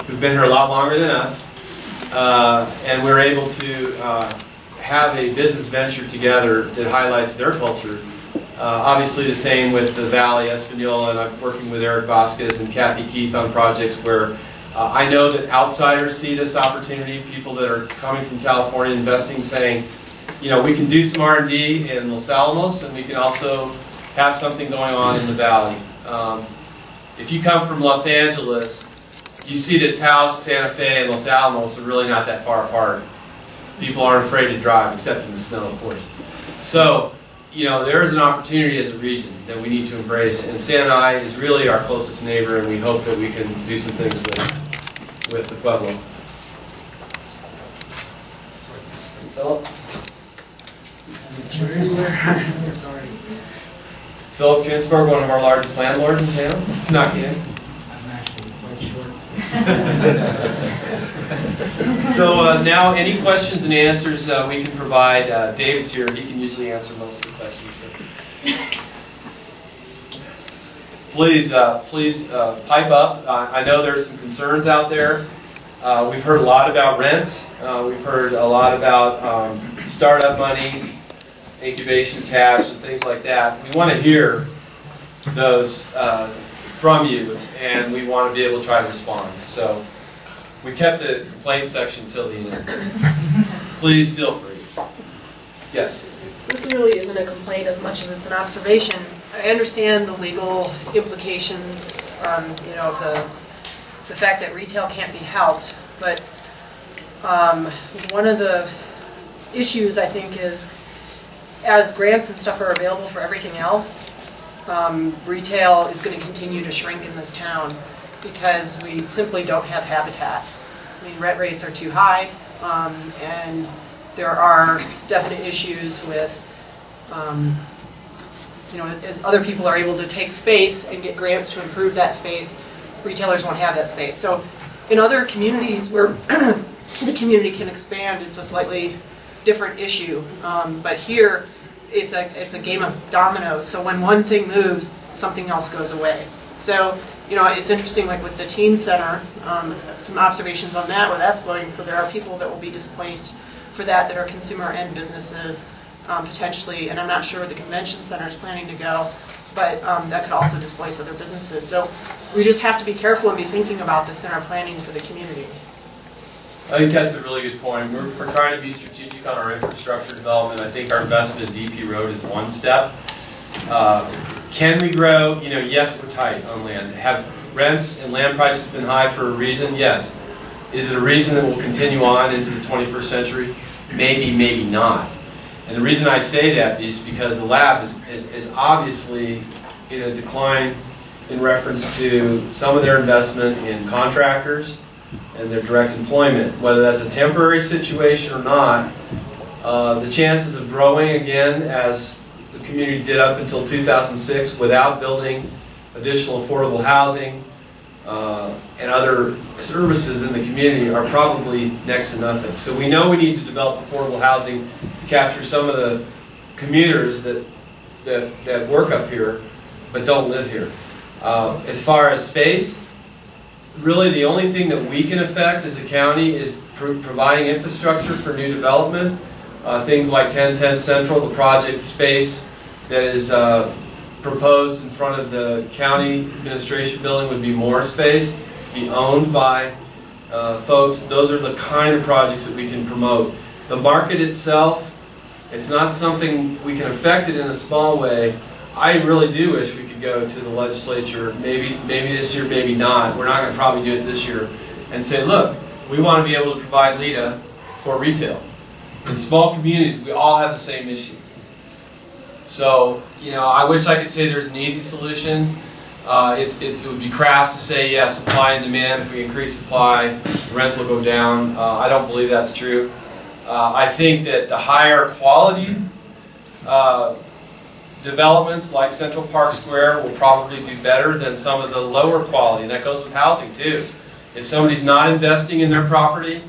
who's been here a lot longer than us, and we're able to have a business venture together that highlights their culture. Obviously the same with the Valley, Espanola, and I'm working with Eric Vasquez and Kathy Keith on projects where I know that outsiders see this opportunity, people that are coming from California investing, saying, you know, we can do some R&D in Los Alamos, and we can also have something going on in the Valley. If you come from Los Angeles, you see that Taos, Santa Fe, and Los Alamos are really not that far apart. People aren't afraid to drive, except in the snow, of course. So, you know, there is an opportunity as a region that we need to embrace, and Santa Ana is really our closest neighbor, and we hope that we can do some things with the Pueblo. Philip? Philip Ginsberg, one of our largest landlords in town, snuck in. I'm actually quite short. So now, any questions and answers we can provide. David's here; he can usually answer most of the questions. So. Please pipe up. I know there's some concerns out there. We've heard a lot about rents. We've heard a lot about startup monies, incubation cash, and things like that. We want to hear those from you, and we want to be able to try to respond. So we kept the complaint section till the end. Please feel free. Yes? So this really isn't a complaint as much as it's an observation. I understand the legal implications, you know, the fact that retail can't be helped, but one of the issues I think is, as grants and stuff are available for everything else, retail is going to continue to shrink in this town because we simply don't have habitat. I mean, rent rates are too high, and there are definite issues with, you know, as other people are able to take space and get grants to improve that space, retailers won't have that space. So in other communities where the community can expand, it's a slightly different issue. But here, it's a game of dominoes. So when one thing moves, something else goes away. So, you know, it's interesting, like with the teen center, some observations on that, where that's going. So there are people that will be displaced for that are consumer and businesses, potentially, and I'm not sure where the convention center is planning to go, but that could also displace other businesses. So we just have to be careful and be thinking about this in our planning for the community. I think that's a really good point. We're trying to be strategic on our infrastructure development. I think our investment in DP Road is one step. Can we grow? You know, yes, we're tight on land. Have rents and land prices been high for a reason? Yes. Is it a reason that will continue on into the 21st century? Maybe, maybe not. And the reason I say that is because the lab is obviously in a decline in reference to some of their investment in contractors and their direct employment. Whether that's a temporary situation or not, the chances of growing again, as the community did up until 2006, without building additional affordable housing and other services in the community, are probably next to nothing. So we know we need to develop affordable housing to capture some of the commuters that work up here but don't live here. As far as space, really the only thing that we can affect as a county is providing infrastructure for new development. Things like 1010 Central, the project space that is proposed in front of the county administration building, would be more space, be owned by folks. Those are the kind of projects that we can promote. The market itself, it's not something we can affect it in a small way. I really do wish we could go to the legislature, maybe this year, maybe not. We're not going to probably do it this year, and say, look, we want to be able to provide LEDA for retail. In small communities, we all have the same issue. So, you know, I wish I could say there's an easy solution. It would be crass to say, yeah, supply and demand. If we increase supply, rents will go down. I don't believe that's true. I think that the higher quality developments like Central Park Square will probably do better than some of the lower quality. And that goes with housing too. If somebody's not investing in their property,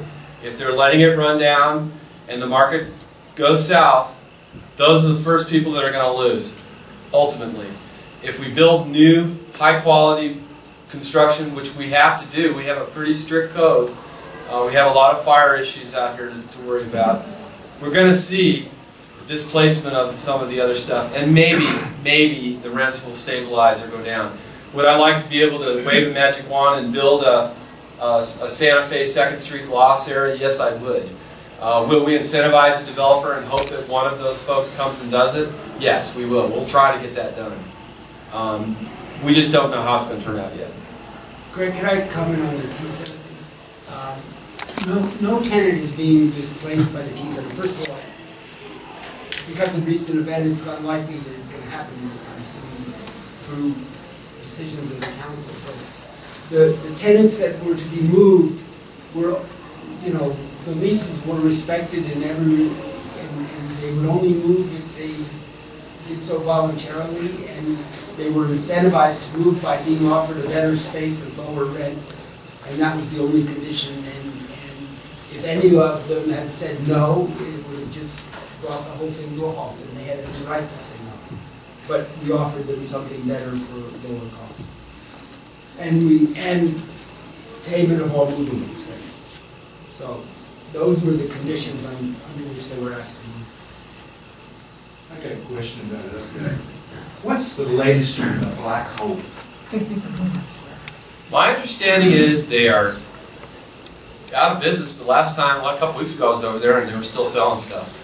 if they're letting it run down and the market goes south, those are the first people that are going to lose, ultimately. If we build new, high-quality construction, which we have to do. We have a pretty strict code. We have a lot of fire issues out here to worry about. We're going to see displacement of some of the other stuff, and maybe the rents will stabilize or go down. Would I like to be able to wave a magic wand and build a Santa Fe 2nd Street lofts area? Yes, I would. Will we incentivize the developer and hope that one of those folks comes and does it? Yes, we will. We'll try to get that done. We just don't know how it's going to turn out yet. Greg, can I comment on the teen center thing? No tenant is being displaced by the teen center. First of all, because of recent events, it's unlikely that it's going to happen anytime soon through decisions of the council. But the tenants that were to be moved were, the leases were respected and they would only move if they did so voluntarily, and they were incentivized to move by being offered a better space and lower rent, and that was the only condition. And if any of them had said no, it would have just brought the whole thing to a halt, and they had the right to say no. But we offered them something better for lower cost, and payment of all moving expenses. So those were the conditions under which they were asked to move. I got a question about it. What's the latest on the Black Hole? My understanding is they are out of business, but last time, a couple weeks ago, I was over there and they were still selling stuff.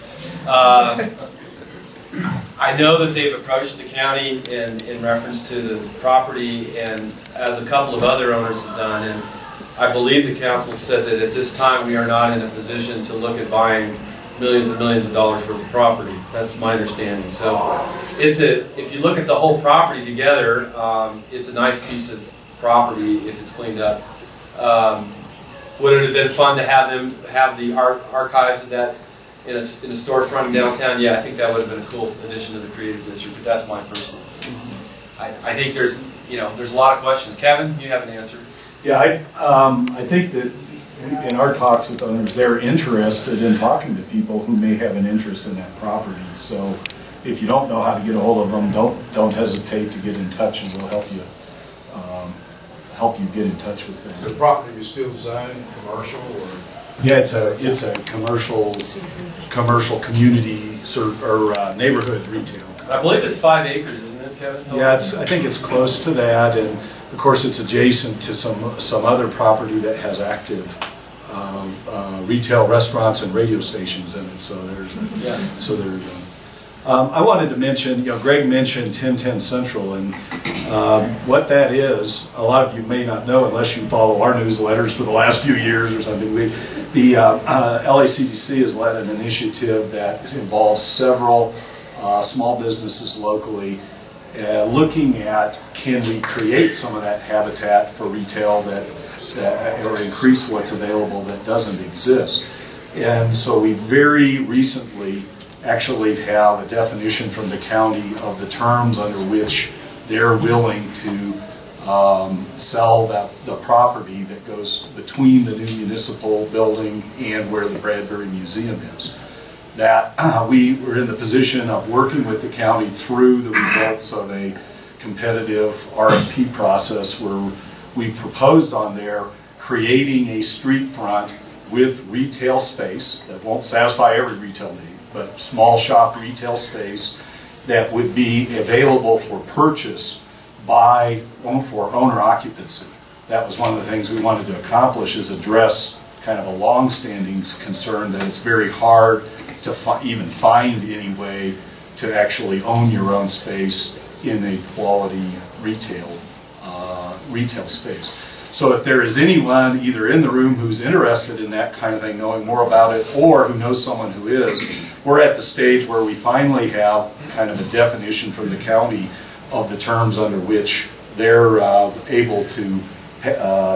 I know that they've approached the county in reference to the property, and as a couple of other owners have done, and I believe the council said that at this time we are not in a position to look at buying millions and millions of dollars worth of property. That's my understanding. So if you look at the whole property together, it's a nice piece of property if it's cleaned up. Would it have been fun to have them have the archives of that in a storefront in downtown? Yeah, I think that would have been a cool addition to the creative district, but that's my personal opinion. I think there's a lot of questions. Kevin, you have an answer. Yeah, I think that in our talks with owners, they're interested in talking to people who may have an interest in that property. So if you don't know how to get a hold of them, don't hesitate to get in touch, and we'll help you get in touch with them. The property is still zoned commercial, or? Yeah, it's a commercial community or neighborhood retail. I believe it's 5 acres, isn't it, Kevin? Yeah, I think it's close to that, and of course it's adjacent to some other property that has active retail restaurants and radio stations in it. So I wanted to mention, Greg mentioned 1010 Central, and what that is, a lot of you may not know unless you follow our newsletters for the last few years or something. The LACDC has led an initiative that involves several small businesses locally, looking at, can we create some of that habitat for retail or increase what's available that doesn't exist. And so we very recently actually have a definition from the county of the terms under which they're willing to sell the property that goes between the new municipal building and where the Bradbury Museum is. That we were in the position of working with the county through the results of a competitive RFP process where we proposed on there creating a street front with retail space that won't satisfy every retail need, but small shop retail space that would be available for purchase for owner occupancy. That was one of the things we wanted to accomplish, is address kind of a long-standing concern that it's very hard to even find any way to actually own your own space in a quality retail space. So if there is anyone either in the room who's interested in that kind of thing, knowing more about it, or who knows someone who is, we're at the stage where we finally have kind of a definition from the county of the terms under which they're able to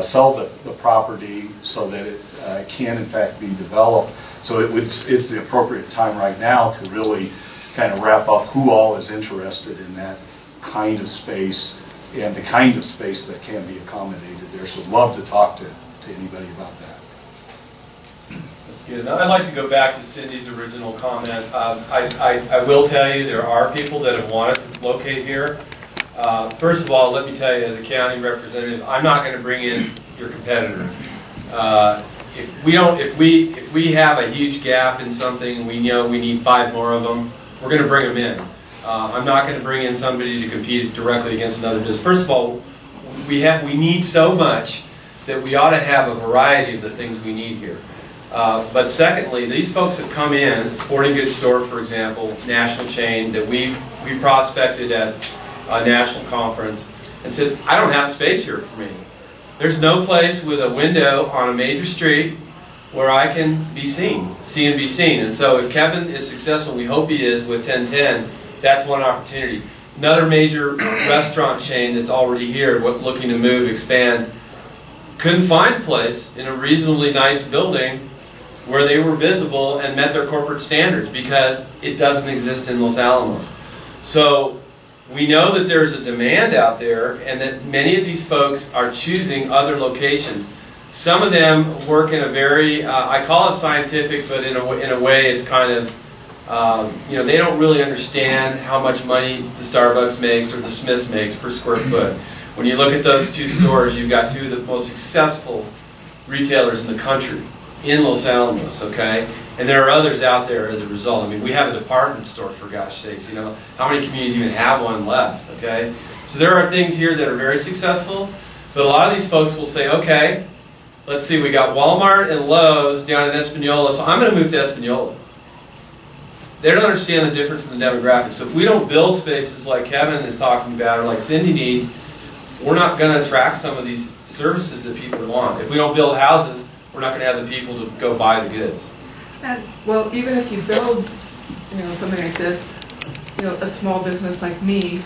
sell the property so that it can in fact be developed. So it's the appropriate time right now to really kind of wrap up who all is interested in that kind of space and the kind of space that can be accommodated there. So I'd love to talk to anybody about that. That's good. I'd like to go back to Cindy's original comment. I will tell you there are people that have wanted to locate here. First of all, let me tell you, as a county representative, I'm not going to bring in your competitor. If we have a huge gap in something, and we know we need 5 more of them, we're going to bring them in. I'm not going to bring in somebody to compete directly against another business. First of all, we need so much that we ought to have a variety of the things we need here. But secondly, these folks have come in, sporting goods store, for example, national chain that we prospected at a national conference, and said, I don't have space here for me. There's no place with a window on a major street where I can be seen, see and be seen. And so if Kevin is successful, we hope he is, with 1010, that's one opportunity. Another major restaurant chain that's already here, looking to move, expand, couldn't find a place in a reasonably nice building where they were visible and met their corporate standards, because it doesn't exist in Los Alamos. So we know that there's a demand out there, and that many of these folks are choosing other locations. Some of them work in a very, I call it scientific, but in a way it's kind of, they don't really understand how much money the Starbucks makes or the Smiths makes per square foot. When you look at those 2 stores, you've got 2 of the most successful retailers in the country in Los Alamos, okay? And there are others out there as a result. I mean, we have a department store, for gosh sakes, how many communities even have one left, okay? So there are things here that are very successful, but a lot of these folks will say, okay, let's see, we got Walmart and Lowe's down in Espanola, so I'm going to move to Espanola. They don't understand the difference in the demographics. So if we don't build spaces like Kevin is talking about, or like Cindy needs, we're not going to attract some of these services that people want. If we don't build houses, we're not going to have the people to go buy the goods. And, well, even if you build, something like this, a small business like me,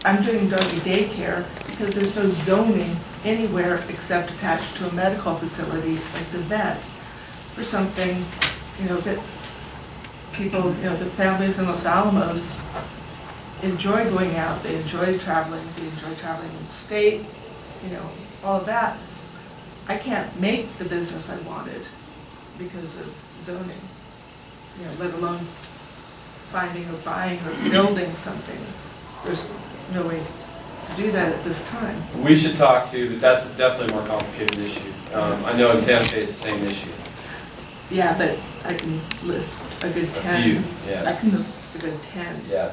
I'm doing doggy daycare because there's no zoning anywhere except attached to a medical facility like the vet for something, that people, the families in Los Alamos enjoy going out, they enjoy traveling in the state, all of that. I can't make the business I wanted because of zoning, let alone finding or buying or building something. There's no way to do that at this time. We should talk too, but that's definitely a more complicated issue. I know in Santa Fe it's the same issue. Yeah, but I can list a good 10. A few, yeah. I can list a good 10. Yeah.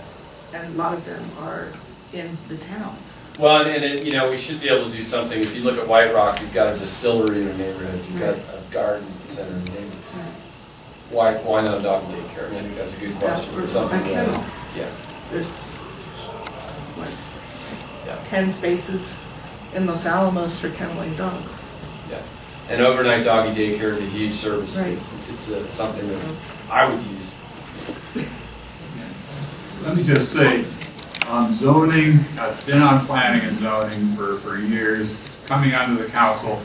And a lot of them are in the town. Well, and we should be able to do something. If you look at White Rock, you've got a distillery in the neighborhood. You've got a garden center in the neighborhood. Why not a dog daycare? I think that's a good question. For something a kennel. Yeah. There's, 10 spaces in Los Alamos for kenneling dogs. Yeah. And overnight doggy daycare is a huge service. Right. It's something that I would use. Let me just say, on zoning, I've been on planning and zoning for years. Coming onto the council,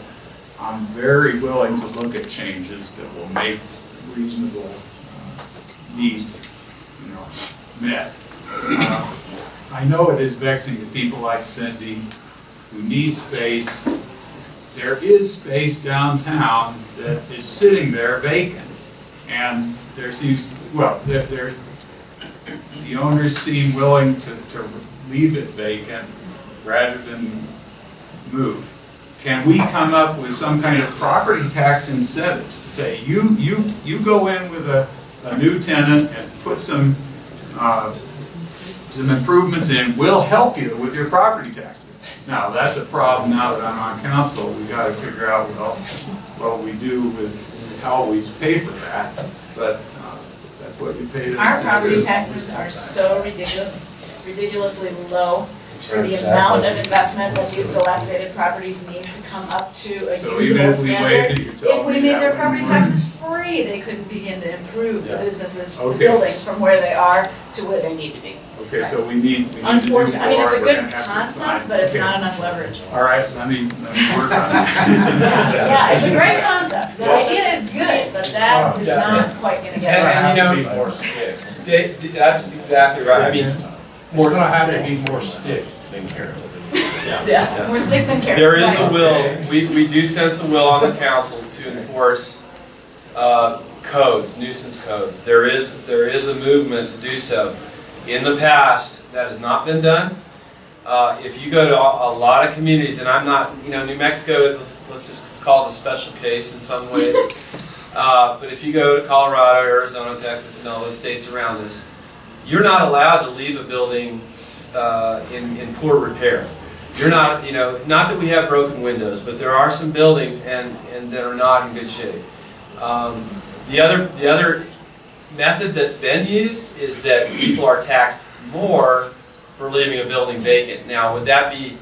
I'm very willing to look at changes that will make reasonable needs, met. I know it is vexing to people like Cindy who need space. There is space downtown that is sitting there vacant, and there seems, the owners seem willing to leave it vacant rather than move. Can we come up with some kind of property tax incentives to say, you go in with a new tenant and put some improvements in, we'll help you with your property taxes. Now, that's a problem now that I'm on council. We've got to figure out what we do with how we pay for that. But that's what you pay us to do. Our property taxes are so ridiculously low for the amount of investment that these dilapidated properties need to come up to a usable standard. If we made their property taxes free, they couldn't begin to improve the businesses, the buildings from where they are to where they need to be. Okay, so we need to do more. Unfortunately, I mean, it's a good concept, but it's not enough leverage. All right, let me work on it. Yeah, it's a great concept. The idea is good, but that is not quite going to get it right. That's exactly right. I mean, It's going to have to be more stick than carrot. Yeah, more stick than carrot. there is a will, we do sense a will on the council to enforce codes, nuisance codes. There is a movement to do so. In the past, that has not been done. If you go to a lot of communities, and I'm not, New Mexico is, let's just call it a special case in some ways. But if you go to Colorado, Arizona, Texas, and all those states around us, you're not allowed to leave a building in poor repair. You're not, not that we have broken windows, but there are some buildings and that are not in good shape. The other method that's been used is that people are taxed more for leaving a building vacant. Now, would that be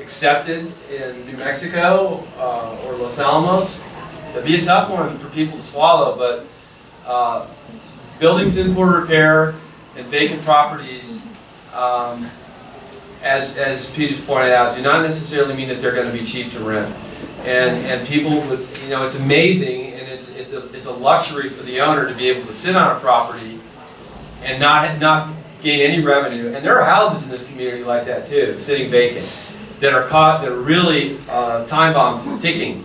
accepted in New Mexico or Los Alamos? That'd be a tough one for people to swallow, but buildings in poor repair and vacant properties, as Peter's pointed out, do not necessarily mean that they're going to be cheap to rent. And people, it's amazing, and it's a luxury for the owner to be able to sit on a property and not gain any revenue. And there are houses in this community like that too, sitting vacant, that are really time bombs ticking.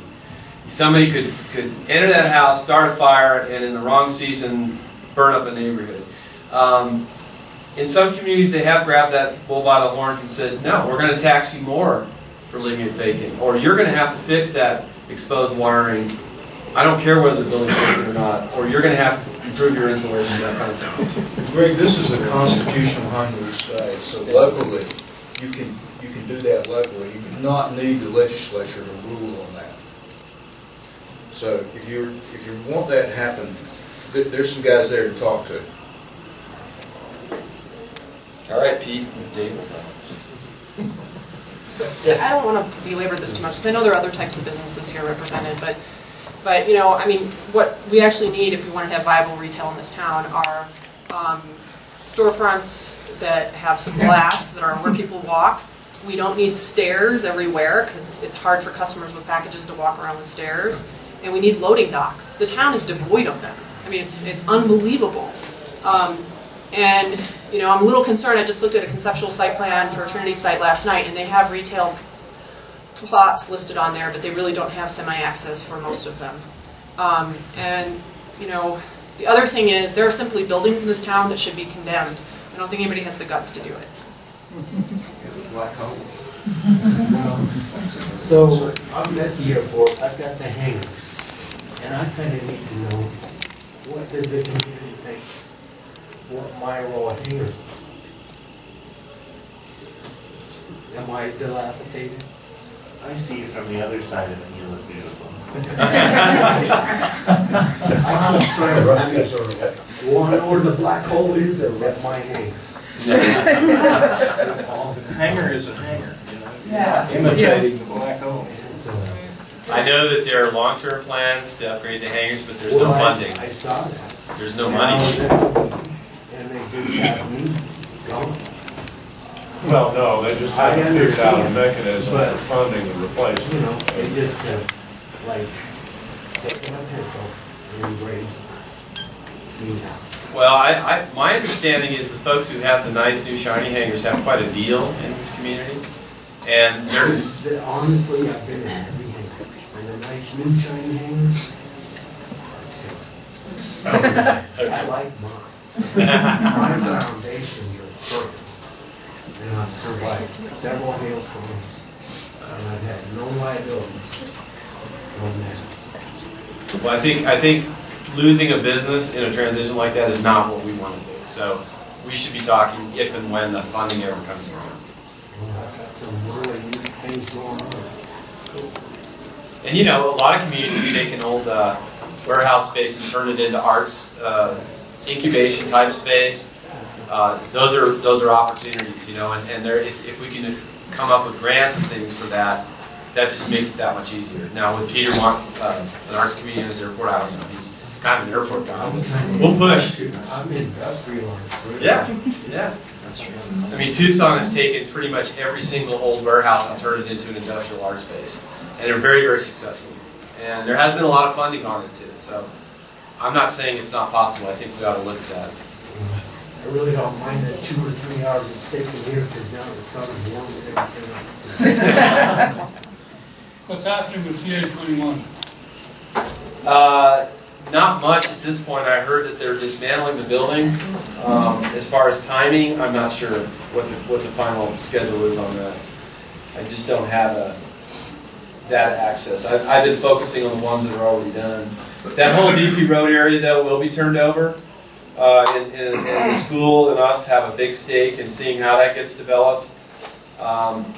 Somebody could enter that house, start a fire, and in the wrong season, burn up a neighborhood. In some communities, they have grabbed that bull by the horns and said, no, we're going to tax you more for leaving it vacant, or you're going to have to fix that exposed wiring. I don't care whether the building's vacant or not, or you're going to have to improve your insulation, that kind of thing. Greg, this is a constitutional 100 state, so locally, you can do that locally. You do not need the legislature to rule on that. So if you want that to happen, there's some guys there to talk to. All right, Pete, David. Yes. I don't want to belabor this too much because I know there are other types of businesses here represented, but I mean, what we actually need if we want to have viable retail in this town are storefronts that have some glass that are where people walk. We don't need stairs everywhere because it's hard for customers with packages to walk around with stairs. And we need loading docks. The town is devoid of them. I mean, it's unbelievable. And I'm a little concerned. I just looked at a conceptual site plan for a Trinity site last night, and they have retail plots listed on there, but they really don't have semi-access for most of them. And the other thing is there are simply buildings in this town that should be condemned. I don't think anybody has the guts to do it. Black hole. So I'm at the airport. I've got the hangars, and I kind of need to know what does the community think? What my role of hangers is. Am I dilapidated? I see you from the other side of it, you look beautiful. I keep trying to want to know where the black hole is, and that's my hanger. Hanger is a hanger, Yeah. imitating the black hole. So, I know that there are long-term plans to upgrade the hangars, but there's no funding. I saw that. There's no money. And they just have me going. Well, no, they just haven't figured out a mechanism but, for funding the replacement. They just like taking a pencil and erase me out. Well, my understanding is the folks who have the nice new shiny hangars have quite a deal in this community. And they're... Honestly, I've been in every hanger. And the nice new shiny hangers, I like mine. My foundations are perfect. And I've survived several hailstorms. And I've had no liabilities on that. Well, I think losing a business in a transition like that is not what we want to do. So we should be talking if and when the funding ever comes around. Well, I've got some really neat things going on. And a lot of communities have taken old warehouse space and turned it into arts incubation type space. Those are opportunities, and if we can come up with grants and things for that, that just makes it that much easier. Now with Peter Mark, an arts community at his airport, I don't know, he's kind of an airport guy. We'll push. I'm industrialized. Yeah. I mean, Tucson has taken pretty much every single old warehouse and turned it into an industrial art space, and they're very, very successful. And there has been a lot of funding on it too. So I'm not saying it's not possible. I think we ought to look at that. I really don't mind that 2 or 3 hours it's taking here because now the sun is warm and everything. What's happening with TA 21? not much at this point. I heard that they're dismantling the buildings. As far as timing, I'm not sure what the final schedule is on that. I just don't have data access. I've been focusing on the ones that are already done. That whole DP Road area, though, will be turned over. And the school and us have a big stake in seeing how that gets developed.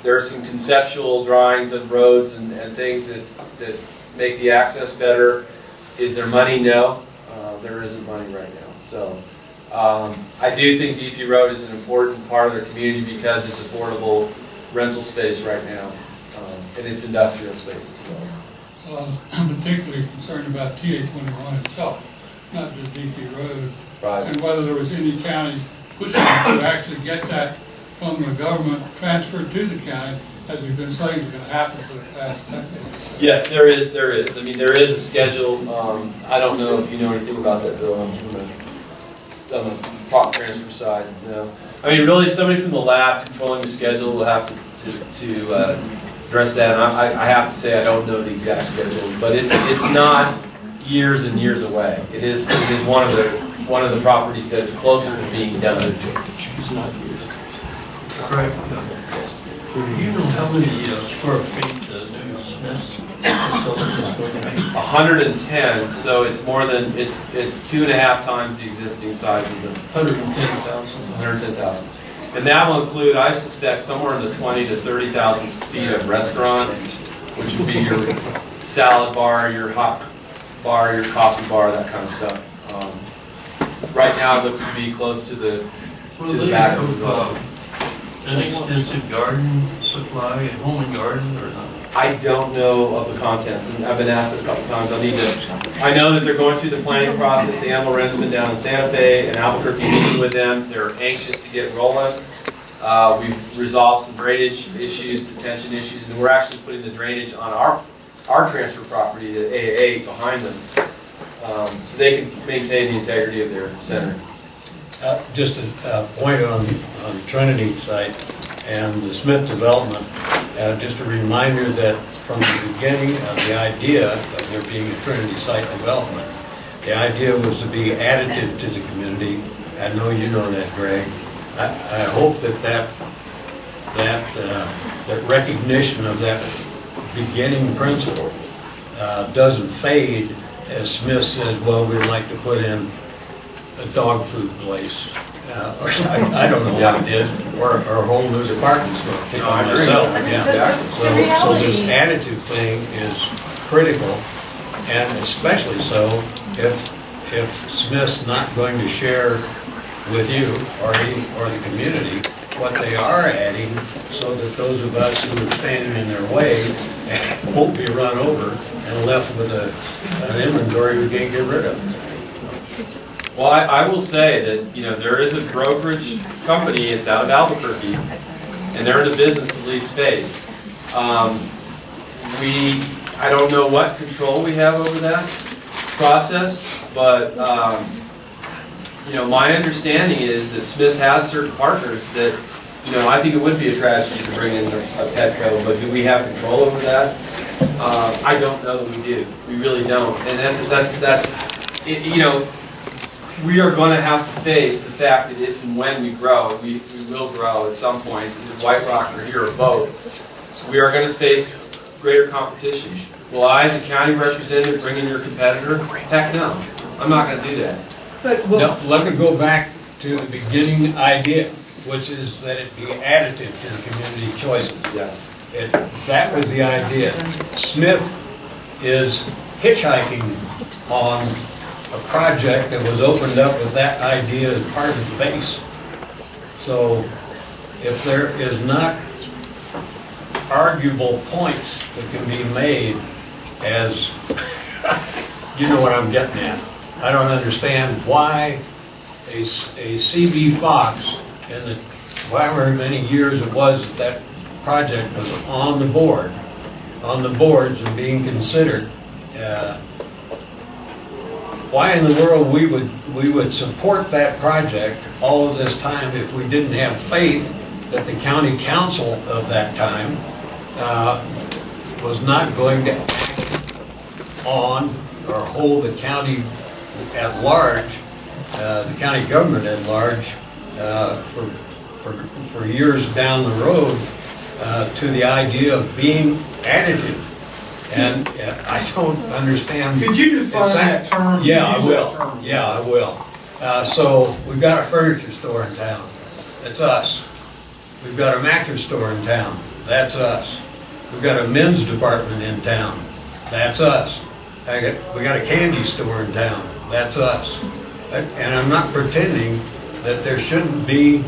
There are some conceptual drawings of roads and things that make the access better. Is there money? No. There isn't money right now. So I do think DP Road is an important part of the community because it's affordable rental space right now. And it's industrial space as well. Well, I'm particularly concerned about TA-21 itself, not just DP Road. Right. And whether there was any county pushing to actually get that from the government transferred to the county, as we've been saying is going to happen for the past decade. Yes, there is. I mean, there is a schedule. I don't know if you know anything about that, Bill, on the prop transfer side. No. I mean, really, somebody from the lab controlling the schedule will have to address that. And I have to say I don't know the exact schedule, but it's not years and years away. It is one of the properties that is closer to being done. Correct. Do you know how many square feet the new Smith's facility is going to be? 110. So it's more than it's 2.5 times the existing size of the 110,000. 110,000. And that will include, I suspect, somewhere in the 20 to 30,000 feet of restaurant, which would be your salad bar, your hot bar, your coffee bar, that kind of stuff. Right now, it looks to be close to the back of the building. An extensive garden supply, a home and garden, or not? I don't know of the contents, and I've been asked it a couple times. I know that they're going through the planning process. Ann Loren's been down in Santa Fe and Albuquerque meeting with them. They're anxious to get rolling. We've resolved some drainage issues, detention issues, and we're actually putting the drainage on our transfer property, the AAA, behind them, so they can maintain the integrity of their center. Just a point on the Trinity site and the Smith development, just a reminder that from the beginning of the idea of there being a Trinity site development, the idea was to be additive to the community. I know you know that, Greg. I hope that recognition of that beginning principle doesn't fade as Smith says, well, we'd like to put in a dog food place, or I don't know what it is, or a whole new department store. Pick on myself, yeah. So this additive thing is critical, and especially so if Smith's not going to share with you or the community what they are adding, so that those of us who are standing in their way won't be run over and left with an inventory we can't get rid of. Well, I will say that, there is a brokerage company, it's out of Albuquerque, and they're in the business to lease space. I don't know what control we have over that process, but, my understanding is that Smith has certain partners that, I think it would be a tragedy to bring in a Petco, but do we have control over that? I don't know that we do. We really don't. And that's we are going to have to face the fact that if and when we grow, we will grow at some point, either White Rock or here or both, we are going to face greater competition. Will I, as a county representative, bring in your competitor? Heck no. I'm not going to do that. But let me go back to the beginning idea, which is that it be additive to the community choices. Yes. That was the idea. Smith is hitchhiking on a project that was opened up with that idea as part of its base. So if there is not arguable points that can be made as, you know what I'm getting at. I don't understand why a CB Fox in the however many years it was that project was on the boards and being considered. Why in the world we would support that project all of this time if we didn't have faith that the county council of that time was not going to act on or hold the county at large, the county government at large, for years down the road to the idea of being additive. And I don't understand. Could you define that term? Yeah, I will. Yeah, I will. So we've got a furniture store in town. That's us. We've got a mattress store in town. That's us. We've got a men's department in town. That's us. We got a candy store in town. That's us. And I'm not pretending that there shouldn't be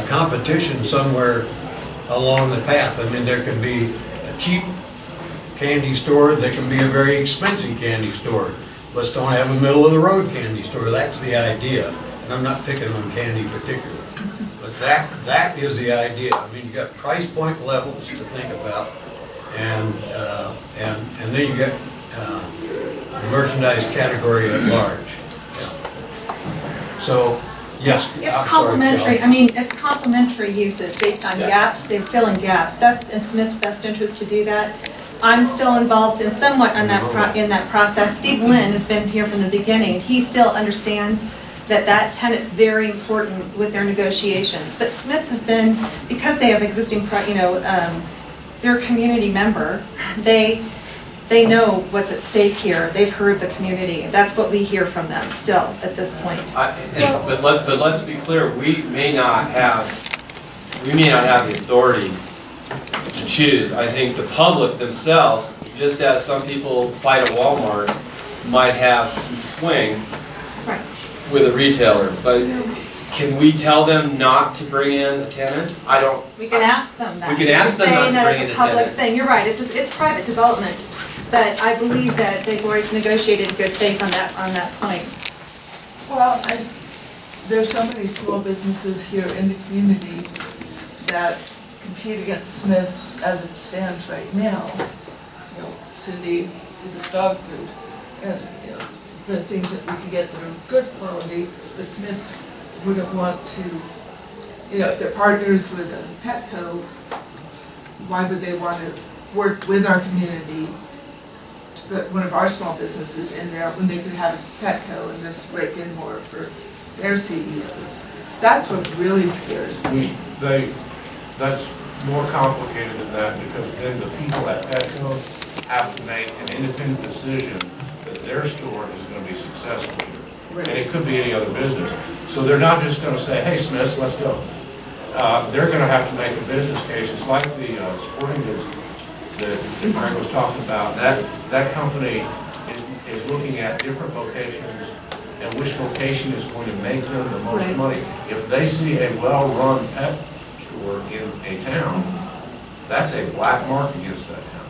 competition somewhere along the path. I mean, there can be a cheap candy store, there can be a very expensive candy store. Let's don't have a middle-of-the-road candy store. That's the idea. And I'm not picking on candy particularly. But that is the idea. I mean, you got price point levels to think about, and then you get merchandise category at large. Yeah. So, yes. It's complementary. I mean, it's complementary uses based on gaps. They're filling gaps. That's in Smith's best interest to do that. I'm still involved in somewhat in that process. Steve Lynn has been here from the beginning. He still understands that tenant's very important with their negotiations. But Smith's has been, because they have existing, they're a community member. They know what's at stake here. They've heard the community. That's what we hear from them still at this point. But let's be clear. We may not have the authority to choose. I think the public themselves, just as some people fight at Walmart, might have some swing with a retailer. But can we tell them not to bring in a tenant? I don't. We can ask them that. We can ask them not to bring in a tenant. It's a public thing. You're right. It's private development, but I believe that they've always negotiated in good faith on that point. Well, there's so many small businesses here in the community that compete against Smith's as it stands right now. You know, Cindy with this dog food, and you know, the things that we can get that are good quality, the Smiths wouldn't want to, you know, if they're partners with a Petco, why would they want to work with our community to put one of our small businesses in there when they could have a Petco and just rake in more for their CEOs? That's what really scares me. That's more complicated than that, because then the people at Petco have to make an independent decision that their store is going to be successful here. Right. And it could be any other business. So they're not just going to say, hey, Smiths, let's go. They're going to have to make a business case. It's like the sporting business that Greg was talking about. That company is looking at different locations and which location is going to make them the most money. If they see a well-run pet store in a town, that's a black mark against that town.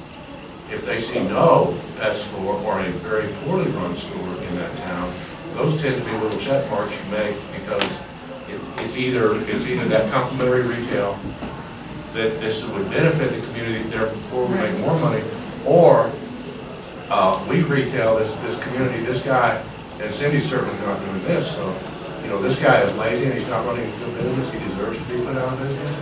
If they see no pet store or a very poorly run store in that town, those tend to be little check marks you make, because it's either that complementary retail that this would benefit the community, therefore we make more money, or we retail this community, this guy, and Cindy's certainly not doing this, so you know, this guy is lazy and he's not running a good business, he deserves to be put out of business.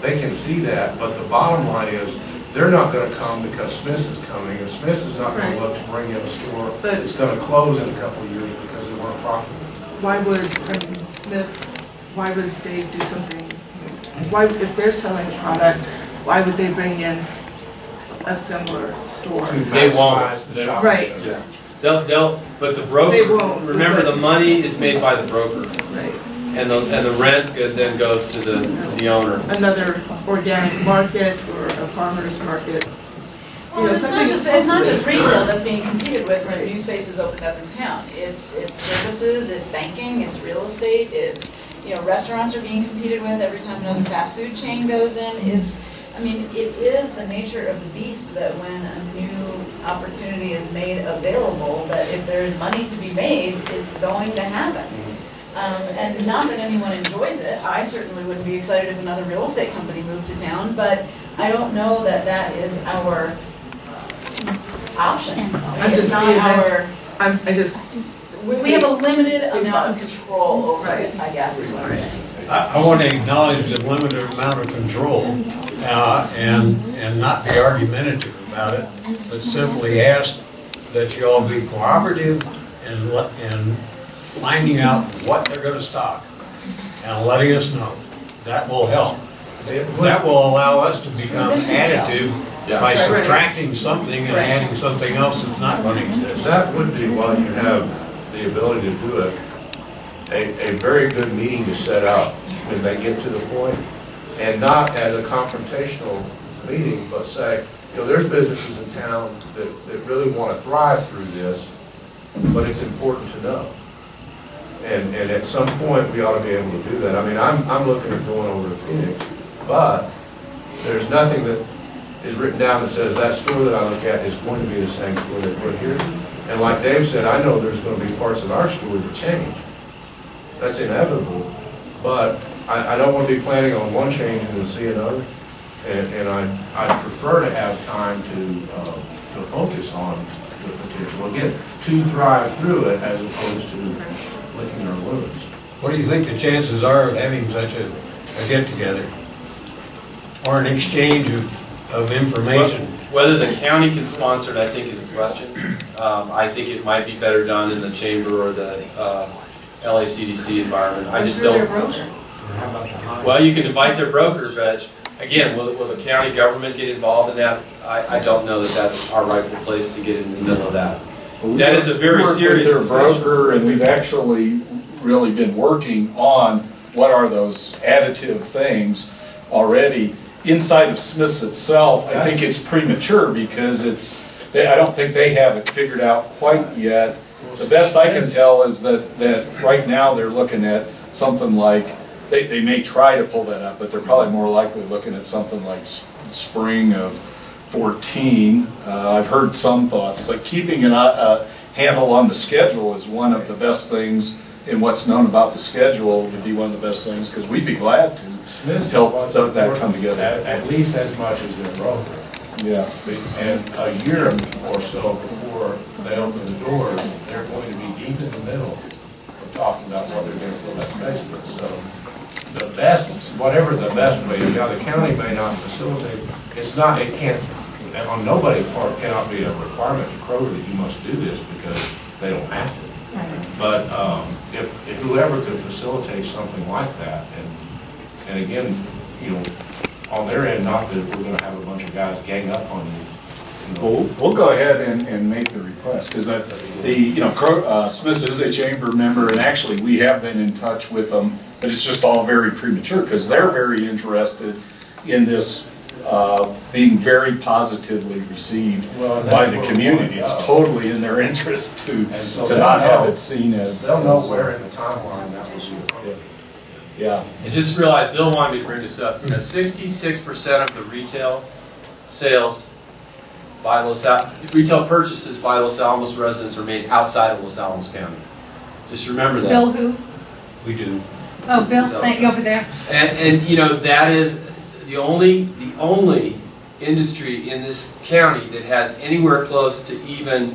They can see that, but the bottom line is, they're not going to come because Smith's is coming, and Smith's is not going to look to bring in a store that's going to close in a couple of years because they weren't profitable. Why would Smith's, why would they do something, why, if they're selling a product, why would they bring in a similar store? They won't. Right. Yeah. But the broker, remember, the money is made by the broker. Right. And the rent then goes to the owner. Another organic market or a farmer's market. Well, it's not just retail that's being competed with when new spaces opened up in town. It's services, it's banking, it's real estate, it's, you know, restaurants are being competed with every time another fast food chain goes in. I mean, it is the nature of the beast that when a new opportunity is made available, that if there is money to be made, it's going to happen. And not that anyone enjoys it. I certainly wouldn't be excited if another real estate company moved to town, but I don't know that that is our option. We have a limited amount of control over it, I guess is what I'm saying. I want to acknowledge the limited amount of control and not be argumentative about it, but simply ask that you all be cooperative and finding out what they're gonna stock and letting us know. That will help. That will allow us to become additive by subtracting something and adding something else that's not going to exist. That would be, while you have the ability to do it, a very good meeting to set up when they get to the point, and not as a confrontational meeting, but say, you know, there's businesses in town that really want to thrive through this, but it's important to know. And at some point, we ought to be able to do that. I mean, I'm looking at going over to Phoenix, but there's nothing that is written down that says that store that I look at is going to be the same store they put here. And like Dave said, I know there's going to be parts of our store that change. That's inevitable, but I don't want to be planning on one change and then see another. And I prefer to have time to focus on the potential. Again, to thrive through it as opposed to licking our wounds. What do you think the chances are of having such a get-together? Or an exchange of information? Whether the county can sponsor it, I think, is a question. I think it might be better done in the chamber or the LACDC environment. I just don't. Well, you can invite their broker, but again, will the county government get involved in that? I don't know that that's our rightful place to get in the middle of that. That is a very serious discussion. Broker, and we've actually really been working on what are those additive things already. Inside of Smith's itself, I think it's premature because I don't think they have it figured out quite yet. The best I can tell is that right now they're looking at something like, they may try to pull that up, but they're probably more likely looking at something like spring of 14. I've heard some thoughts, but keeping a handle on the schedule is one of the best things, and what's known about the schedule would be one of the best things, because we'd be glad to help that come together. At least as much as their broker. Yeah. And a year or so before they open the doors, they're going to be deep in the middle of talking about what they're going to fill that basement. So the best, whatever the best way, the county may not facilitate, it can't, on nobody's part, cannot be a requirement to Kroger that you must do this because they don't have to. But if whoever could facilitate something like that, and again, you know, on their end, not that we're going to have a bunch of guys gang up on you. Well, we'll go ahead and make the request, because Smith's is a chamber member, and actually we have been in touch with them, but it's just all very premature, because they're very interested in this being very positively received by the community. It's totally in their interest to not have it seen as... They'll know where in the timeline that was. Yeah. And just realize, Bill wanted me to bring this up. 66% of the retail sales by retail purchases by Los Alamos residents are made outside of Los Alamos County. Just remember that. Bill who? We do. Oh, Bill, thank you over there. And you know, that is the only industry in this county that has anywhere close to even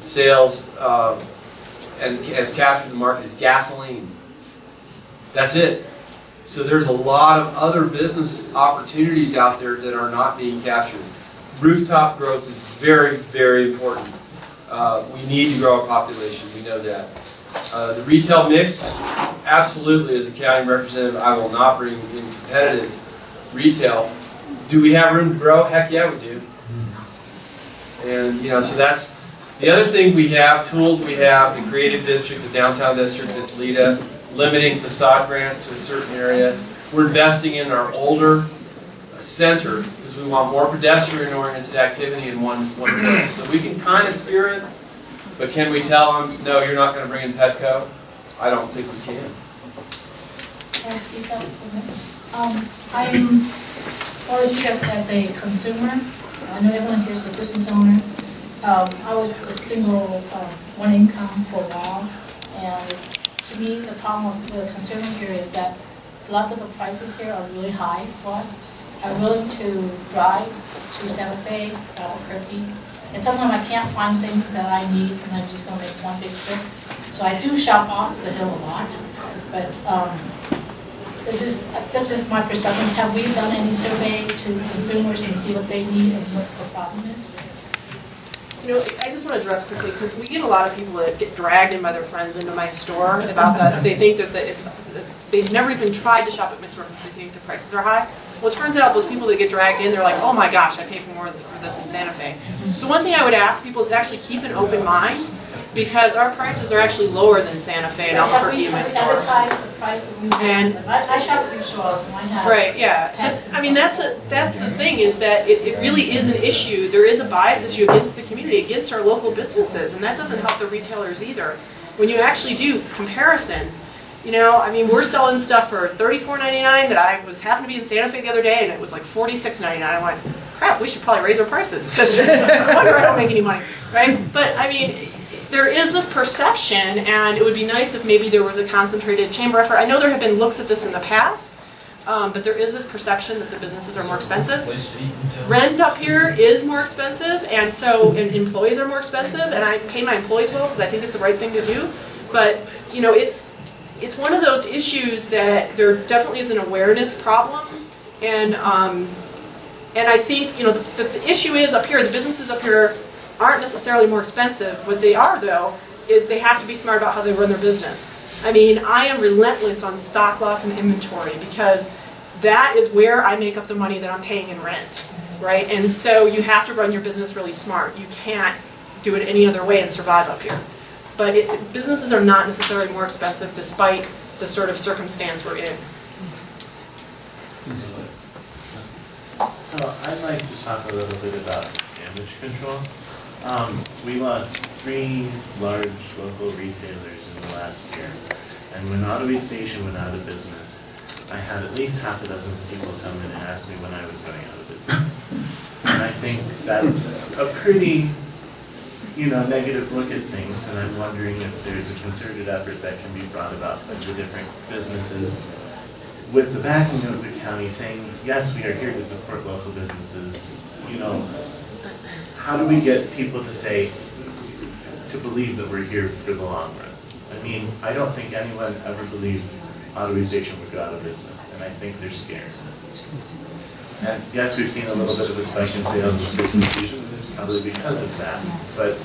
sales and has captured the market is gasoline. That's it. So there's a lot of other business opportunities out there that are not being captured. Rooftop growth is very, very important. We need to grow our population, we know that. The retail mix, absolutely, as a county representative, I will not bring in competitive retail. Do we have room to grow? Heck yeah, we do. And you know, so that's the other thing we have, tools we have, the creative district, the downtown district, this LEDA, limiting facade grants to a certain area. We're investing in our older center because we want more pedestrian-oriented activity in one place. So we can kind of steer it, but can we tell them, no, you're not going to bring in Petco? I don't think we can. Can I speak up for a minute? I'm always because as a consumer, I know everyone here is a business owner. I was a single one income for a while, and to me, the problem with the consumer here is that lots of the prices here are really high for us. I'm willing to drive to Santa Fe, Albuquerque, and sometimes I can't find things that I need, and I'm just going to make one big trip. So I do shop off the hill a lot, but this is my perception. Have we done any survey to consumers and see what they need and what the problem is? You know, I just want to address quickly, because we get a lot of people that get dragged in by their friends into my store about that. They think that they've never even tried to shop at my store because they think the prices are high. Well, it turns out those people that get dragged in, they're like, oh my gosh, I pay for more for this in Santa Fe. So one thing I would ask people is to actually keep an open mind, because our prices are actually lower than Santa Fe and Albuquerque in my store. Advertise the price of I shop at your store all the time. Right, yeah. But, I mean, that's the thing, is that it really is an issue. There is a bias issue against the community, against our local businesses, and that doesn't help the retailers either. When you actually do comparisons, you know, I mean, we're selling stuff for $34.99 that happened to be in Santa Fe the other day, and it was like $46.99. I went, crap, we should probably raise our prices, because no wonder I don't make any money, right? But, I mean, there is this perception, and it would be nice if maybe there was a concentrated chamber effort. I know there have been looks at this in the past, but there is this perception that the businesses are more expensive. Rent up here is more expensive, and so employees are more expensive, and I pay my employees well because I think it's the right thing to do. But, you know, it's one of those issues that there definitely is an awareness problem, and I think, you know, the issue is up here, the businesses up here aren't necessarily more expensive. What they are, though, is they have to be smart about how they run their business. I mean, I am relentless on stock loss and inventory, because that is where I make up the money that I'm paying in rent, right? And so you have to run your business really smart. You can't do it any other way and survive up here. But businesses are not necessarily more expensive despite the sort of circumstance we're in. So I'd like to talk a little bit about damage control. We lost 3 large local retailers in the last year, and when Ottawa Station went out of business, I had at least half a dozen people come in and ask me when I was going out of business. And I think that's a pretty, you know, negative look at things, and I'm wondering if there's a concerted effort that can be brought about by the different businesses with the backing of the county saying, yes, we are here to support local businesses. You know, how do we get people to believe that we're here for the long run? I mean, I don't think anyone ever believed Ottawa Station would go out of business, and I think they're scared. And yes, we've seen a little bit of a spike in sales this Christmas season, probably because of that. But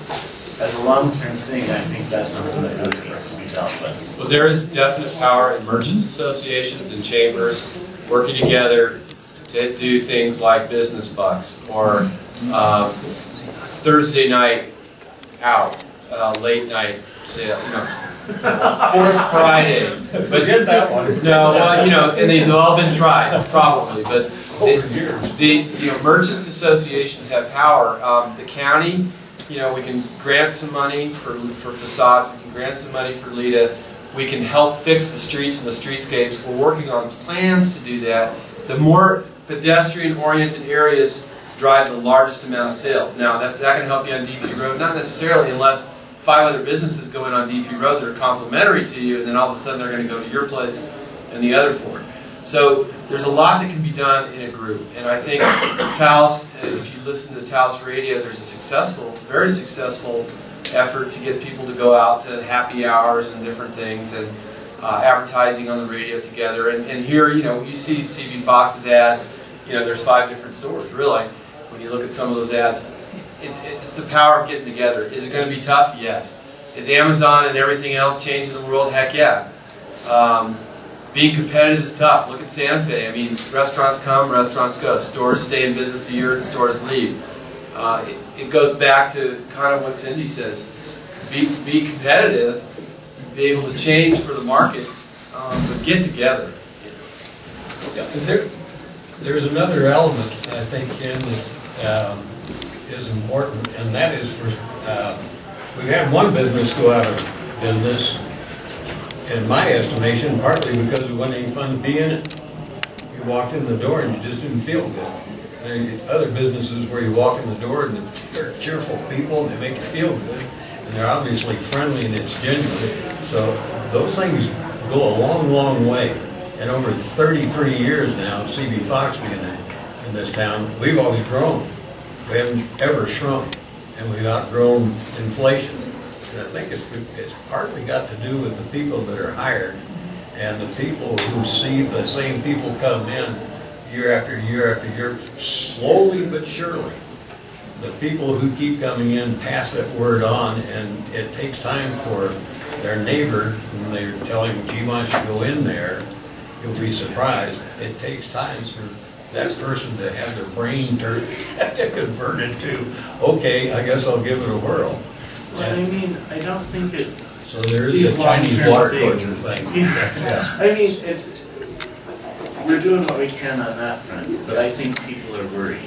as a long-term thing, I think that's something that really needs to be dealt with. Well, there is definite power in merchants associations and chambers working together to do things like business bucks, or Thursday night out, late night sale, you know, Fourth Friday. But forget that one. No, well, you know, and these have all been tried, probably, but you know, merchants associations have power. The county, you know, we can grant some money for facades, we can grant some money for LEDA, we can help fix the streets and the streetscapes. We're working on plans to do that. The more pedestrian-oriented areas drive the largest amount of sales. Now, that's not going to help you on DP Road, not necessarily, unless 5 other businesses go in on DP Road that are complementary to you, and then all of a sudden they're going to go to your place and the other 4. So there's a lot that can be done in a group, and I think Taos, if you listen to Taos Radio, there's a successful, very successful effort to get people to go out to happy hours and different things, and advertising on the radio together. And here, you know, you see CB Fox's ads. You know, there's 5 different stores, really. When you look at some of those ads, it's the power of getting together. Is it going to be tough? Yes. Is Amazon and everything else changing the world? Heck yeah. Being competitive is tough. Look at Santa Fe. I mean, restaurants come, restaurants go. Stores stay in business a year and stores leave. It goes back to kind of what Cindy says. Be competitive, be able to change for the market, but get together. Yeah, there's another element, I think, Ken, that is important, and that is for, we've had one business go out of business, in my estimation, partly because it wasn't any fun to be in it. You walked in the door and you just didn't feel good. There are other businesses where you walk in the door and they're cheerful people and they make you feel good, and they're obviously friendly and it's genuine. So those things go a long, long way. And over 33 years now, CB Fox being in this town, we've always grown. We haven't ever shrunk, and we've outgrown inflation. And I think it's partly got to do with the people that are hired and the people who see the same people come in year after year after year, slowly but surely. the people who keep coming in pass that word on, and it takes time for their neighbor, when they tell him, gee, why don't you go in there, you'll be surprised. It takes time for that person to have their brain converted to, okay, I guess I'll give it a whirl. Well, I mean, I don't think it's. So there is a Chinese water torture thing. Yeah. I mean, we're doing what we can on that front, but I think people are worried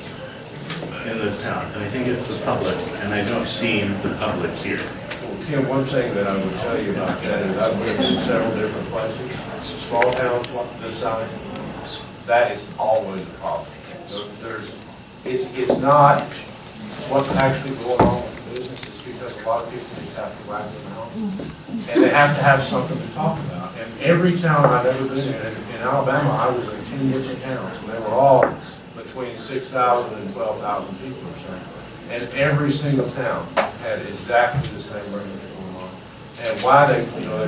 in this town, and I think it's the public, and I don't see the public here. Well, Kim, one thing that I would tell you about that is I've lived in several different places, small towns like this size, that is always a problem. So it's not what's actually going on with the business, it's because a lot of people just have to whack them out. And they have to have something to talk about. And every town I've ever been in Alabama, I was in 10 different towns, and they were all between 6,000 and 12,000 people or something. And every single town had exactly the same regulation going on. And why they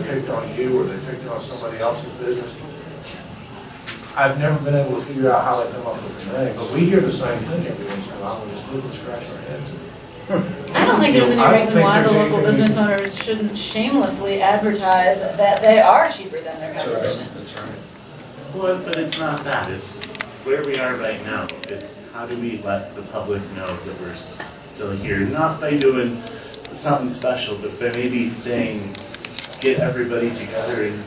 picked on you or they picked on somebody else's business, I've never been able to figure out how they come up with the name. But we hear the same thing every once in a while. We just look and scratch our heads. I don't think there's any reason why the local business owners shouldn't shamelessly advertise that they are cheaper than their competition. That's right. Well, but it's not that. It's where we are right now. It's how do we let the public know that we're still here? Not by doing something special, but by maybe saying, get everybody together and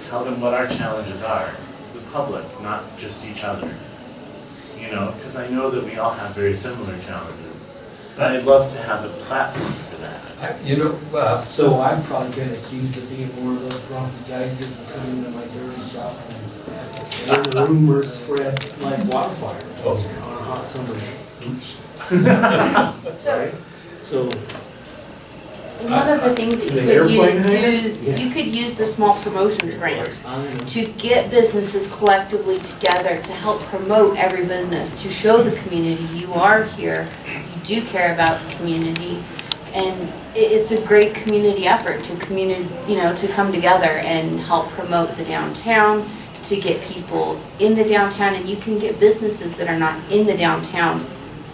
tell them what our challenges are. The public, not just each other. You know, because I know that we all have very similar challenges. But I'd love to have a platform for that. So I've probably been accused of being one of those grumpy guys that come into my dirty shop and the rumors spread like wildfire on a hot summer day. Sorry. So. One of the things that you could use the small promotions grant to get businesses collectively together to help promote every business, to show the community you are here, you do care about the community, and it's a great community effort to to come together and help promote the downtown, to get people in the downtown, and you can get businesses that are not in the downtown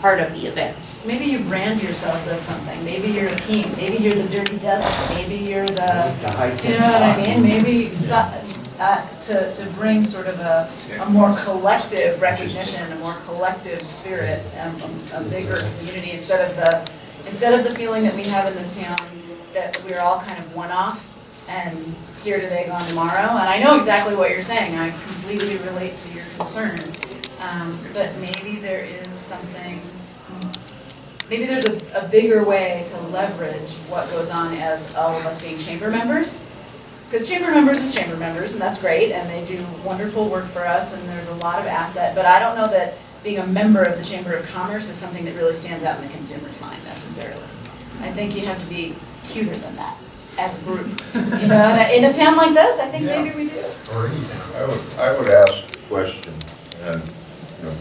part of the event. Maybe you brand yourselves as something. Maybe you're a team. Maybe you're the Dirty Dozen. Maybe you're the do you know what I mean? Maybe to bring sort of a more collective recognition, a more collective spirit, a bigger community instead of the feeling that we have in this town that we're all kind of one-off and here today, gone tomorrow. And I know exactly what you're saying. I completely relate to your concern. But maybe there is something. Maybe there's a bigger way to leverage what goes on as all of us being chamber members. Because chamber members is chamber members, and that's great, and they do wonderful work for us, and there's a lot of asset. But I don't know that being a member of the Chamber of Commerce is something that really stands out in the consumer's mind necessarily. I think you have to be cuter than that as a group. In a town like this, I think maybe we do. I would ask a question, and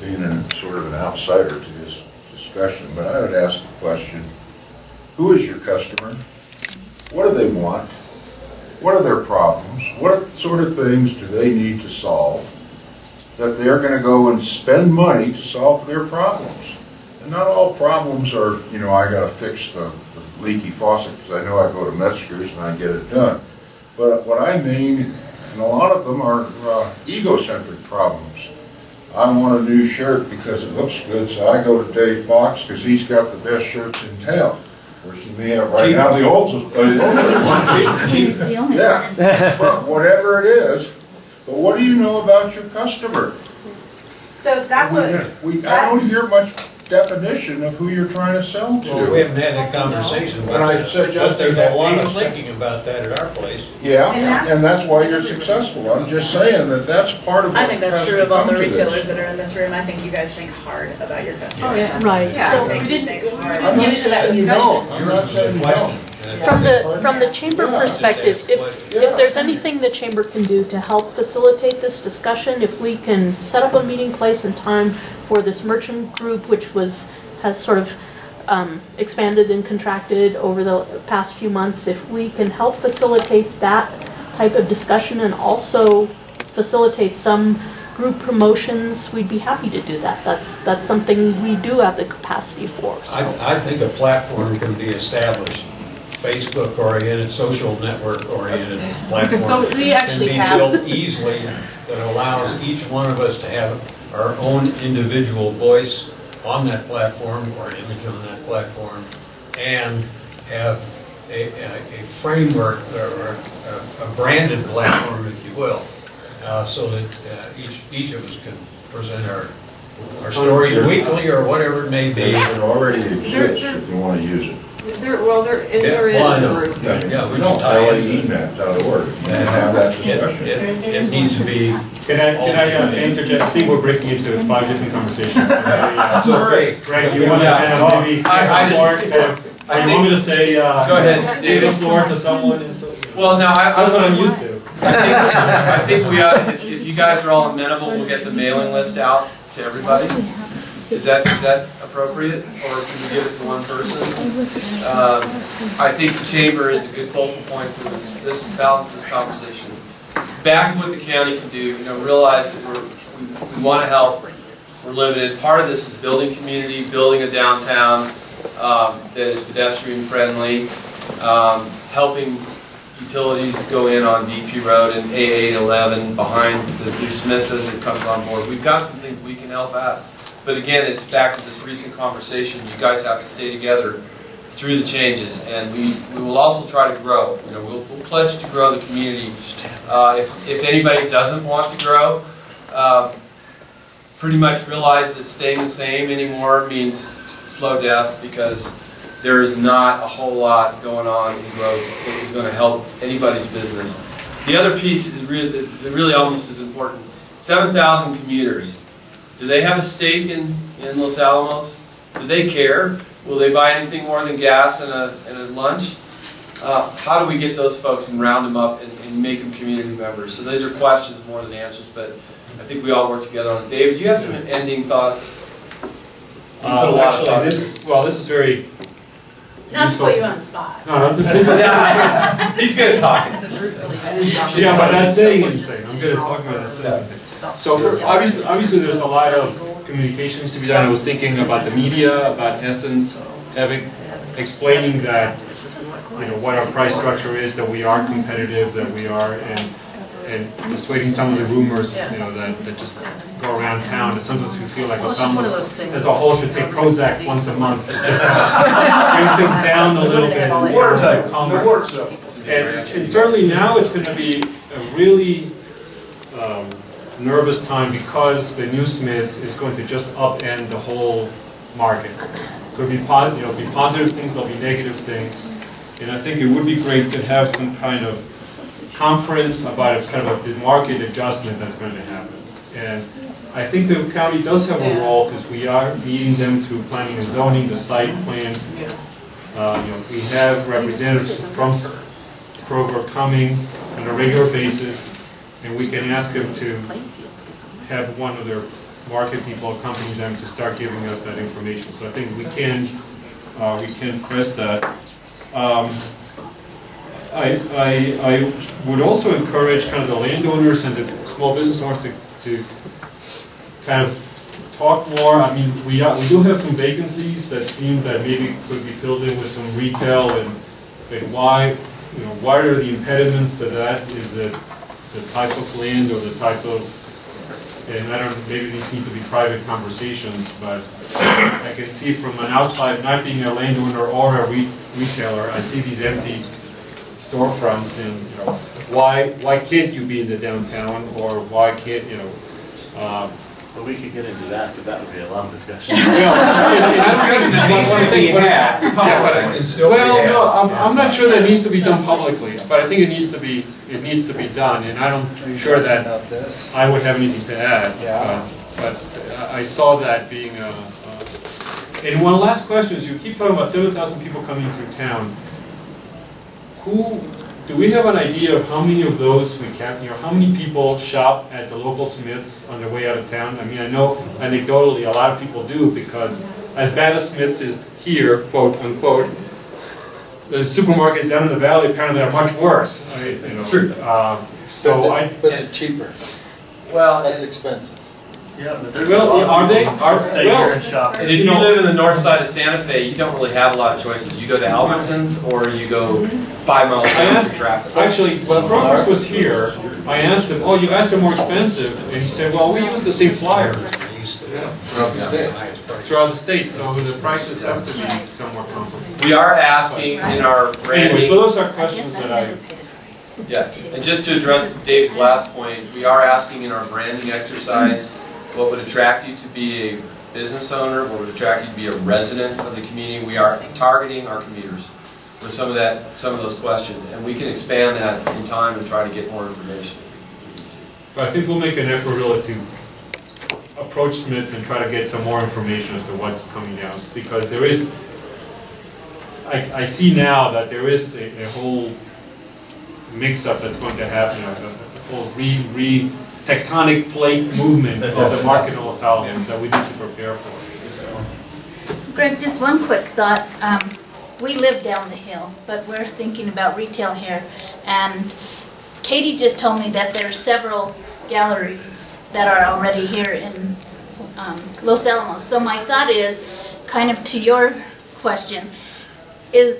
being sort of an outsider to this discussion, but I would ask the question, who is your customer? What do they want? What are their problems? What sort of things do they need to solve that they're going to go and spend money to solve their problems? And not all problems are, I got to fix the leaky faucet because I know I go to Metzger's and I get it done. But what I mean, and a lot of them are egocentric problems. I want a new shirt because it looks good, so I go to Dave Fox because he's got the best shirts in town. Of course, he may have right now the old one. Yeah, but whatever it is. But what do you know about your customer? So that's I don't hear much definition of who you're trying to sell to. Well, we haven't had that conversation, but there's a lot of thinking about that at our place. Yeah, and that's why you're successful. I'm just saying that's part of what I think that's true of all the retailers that are in this room. I think you guys think hard about your customers. Oh, yeah. Right. Yeah, So I think we you didn't think hard. I'm not Get into that saying you discussion. don't. I'm not saying you don't. From the chamber perspective, if there's anything the chamber can do to help facilitate this discussion, if we can set up a meeting place and time for this merchant group, which has sort of expanded and contracted over the past few months, if we can help facilitate that type of discussion and also facilitate some group promotions, we'd be happy to do that. That's something we do have the capacity for, so. I think a platform can be established, Facebook-oriented, social network-oriented platform. So we actually have- can be built easily that allows each one of us to have our own individual voice on that platform or image on that platform, and have a framework or a branded platform, if you will, so that each of us can present our stories weekly or whatever it may be. It already exists if you want to use it. There is I a know. group. Yeah, we No, don't tie into it. LAEnet.org. You can have that discussion. It needs to be. Can I interject? I think we're breaking into 5 different conversations. Greg, you want to maybe you want me to say? Go ahead, Give the floor to someone. Well, no, That's what I'm used to. I think we ought, if you guys are all amenable, we'll get the mailing list out to everybody. Is that appropriate, or can we give it to one person? I think the chamber is a good focal point for this balance of this conversation. Back to what the county can do. Realize that we want to help. We're limited. Part of this is building community, building a downtown that is pedestrian friendly, helping utilities go in on DP Road and A811 behind the Blue Smiths as it comes on board. We've got some things we can help out. But again, it's back to this recent conversation. You guys have to stay together through the changes, and we will also try to grow. We'll pledge to grow the community. If anybody doesn't want to grow, pretty much realize that staying the same anymore means slow death, because there is not a whole lot going on in growth that is going to help anybody's business. The other piece is really almost as important. 7,000 commuters. Do they have a stake in Los Alamos? Do they care? Will they buy anything more than gas and a lunch? How do we get those folks and round them up and make them community members? So those are questions more than answers, but I think we all work together on it. David, do you have some ending thoughts? Actually, this is very... Not to put you on the spot. No, this is... He's good at talking. Yeah, but not saying anything. I'm good at talking about that. So obviously there's a lot of communications to be done. I was thinking about the media, about Essence, explaining that, what our price structure is, that we are competitive, that we are, and dissuading some of the rumors, that just go around town. And sometimes we feel like Los Alamos as a whole should take Prozac once a month to just bring things down a little bit. And certainly now it's going to be a really nervous time, because the new Smiths is going to just upend the whole market. Could be positive things, there'll be negative things, and I think it would be great to have some kind of conference about the market adjustment that's going to happen. And I think the county does have a role, because we are meeting them through planning and zoning, the site plan. We have representatives from Kroger coming on a regular basis, and we can ask them to have one of their market people accompany them to start giving us that information. So I think we can press that. I would also encourage the landowners and the small business owners to kind of talk more. I mean, we do have some vacancies that seem that maybe could be filled in with some retail, and why are the impediments to that? Is it the type of land or the type of, and I don't know, maybe these need to be private conversations, but I can see from an outside, not being a landowner or a retailer, I see these empty storefronts, and why can't you be in the downtown, or why can't Well, we could get into that, but that would be a long discussion. I'm not sure that needs to be done publicly, but I think it needs to be done, and I'm sure that I would have anything to add. But I saw that being and one last question is, you keep talking about 7,000 people coming through town. Do we have an idea of how many of those we can, how many people shop at the local Smiths on their way out of town? I mean, I know anecdotally a lot of people do, because as bad as Smiths is here, quote unquote, the supermarkets down in the valley apparently are much worse. True. But they're cheaper. Well, less expensive. Yeah, but there's Well, are they? Stay here and shop. if you live in the north side of Santa Fe, you don't really have a lot of choices. You go to Albertsons or you go 5 miles I down asked, to traffic. actually, when Progress was here, I asked him, oh, you guys are more expensive, and he said, well, we use the same flyer. Throughout the state, so the prices have to be somewhat comparable. We are asking in our branding. Anyway, so those are questions that I... Yeah, and just to address David's last point, we are asking in our branding exercise, what would attract you to be a business owner, what would attract you to be a resident of the community. We are targeting our commuters with some of those questions, and we can expand that in time and try to get more information if we need to. But I think we'll make an effort really to approach Smith and try to get some more information as to what's coming down, because there is, I see now that there is a whole mix-up that's going to happen, a whole tectonic plate movement of the market in Los Alamos that we need to prepare for. So. Greg, just one quick thought. We live down the hill, but we're thinking about retail here, and Katie just told me that there are several galleries that are already here in Los Alamos. So my thought is, kind of to your question, is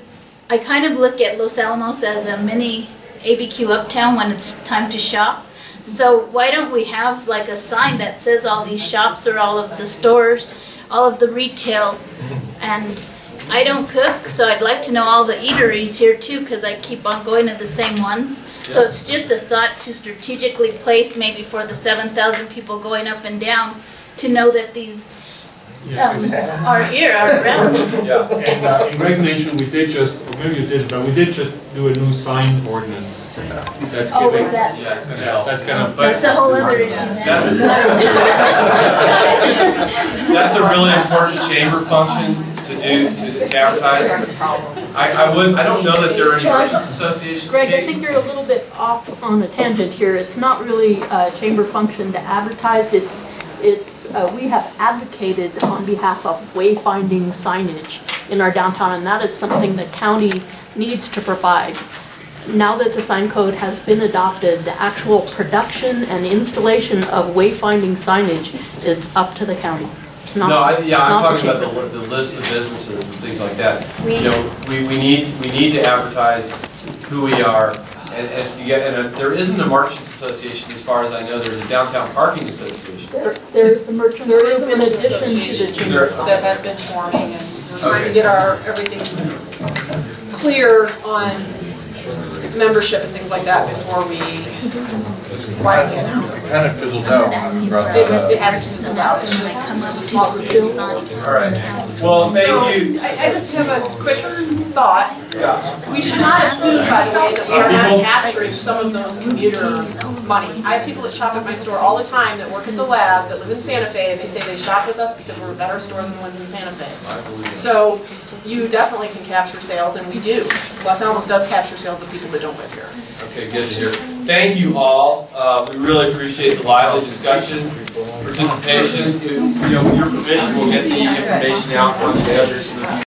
I kind of look at Los Alamos as a mini ABQ Uptown when it's time to shop. So why don't we have like a sign that says all these shops or all of the stores, all of the retail, and I don't cook, so I'd like to know all the eateries here too, because I keep on going to the same ones. So it's just a thought to strategically place maybe for the 7,000 people going up and down to know that these are here, are around. Yeah. And Greg mentioned we did just, or maybe you did, but we did just do a new sign ordinance. That's Oh, giving, is that? Yeah, it's going to help. that's gonna. That's a whole other issue. That's a really important chamber function to do, to advertise. I don't know that there are any merchants associations. Greg, I think you're a little bit off on a tangent here. It's not really a chamber function to advertise. We have advocated on behalf of wayfinding signage in our downtown, and that is something the county needs to provide. Now that the sign code has been adopted, the actual production and installation of wayfinding signage is up to the county. It's not. No, I'm not talking about the list of businesses and things like that. We need to advertise who we are, and there isn't a merchants association as far as I know. There's a downtown parking association. There's a merchant There is a group in merchant addition to association the chamber. that has been forming, and we're trying to get everything clear on membership and things like that before we widely announce. Kind of fizzled out. It hasn't fizzled out, it's just, there's a small group too. All right. Well, thank you. I just have a quick thought. Yeah. We should not assume, by the way, that we are not capturing some of those commuter money. I have people that shop at my store all the time that work at the lab, that live in Santa Fe, and they say they shop with us because we're better stores than the ones in Santa Fe. So you definitely can capture sales, and we do. Los Alamos does capture sales of people that don't live here. Okay, good to hear. Thank you all. We really appreciate the lively discussion, participation. With your permission, we'll get the information out on the others in the future.